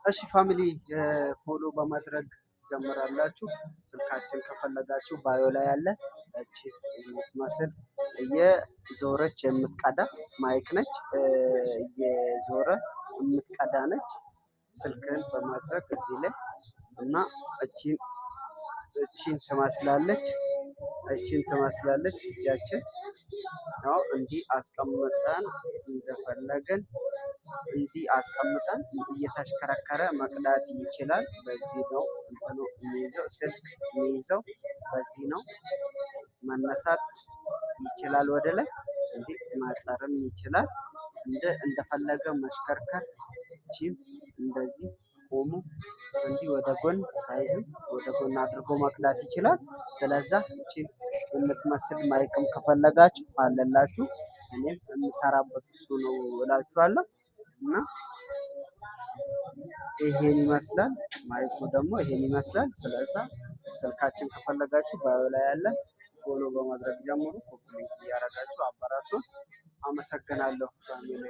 እሺ ፋሚሊ ፎሎ በማድረግ ጀምራላችሁ። ስልካችን ከፈለጋችሁ ባዮ ላይ ያለ እቺ የምትመስል እየዞረች የምትቀዳ ማይክ ነች። እየዞረ የምትቀዳ ነች። ስልክን በማድረግ እዚህ ላይ እና እቺን ትመስላለች። እጃችን ያው እንዲህ አስቀምጠን እንደፈለግን እንዲህ አስቀምጠን እየተሽከረከረ መቅዳት ይችላል። በዚህ ነው እንትኑ የሚይዘው ስልክ የሚይዘው በዚህ ነው። መነሳት ይችላል ወደ ላይ እንዲህ ማጠርም ይችላል። እንደፈለገ መሽከርከር ቺም እንደዚህ ቆሙ እንዲህ ወደ ጎን ሳይዝም ወደ ጎን አድርጎ መቅዳት ይችላል። ስለዛ እቺን የምትመስል ማይክም ከፈለጋችሁ አለላችሁ። እኔም የምሰራበት እሱ ነው እላችኋለሁ። እና ይሄን ይመስላል ማይኩ ደግሞ ይሄን ይመስላል። ስለዛ ስልካችን ከፈለጋችሁ ባዮ ላይ ያለ ፎሎ በማድረግ ጀምሩ። ኮፒ እያደረጋችሁ አበራቱን። አመሰግናለሁ ፋሚሊ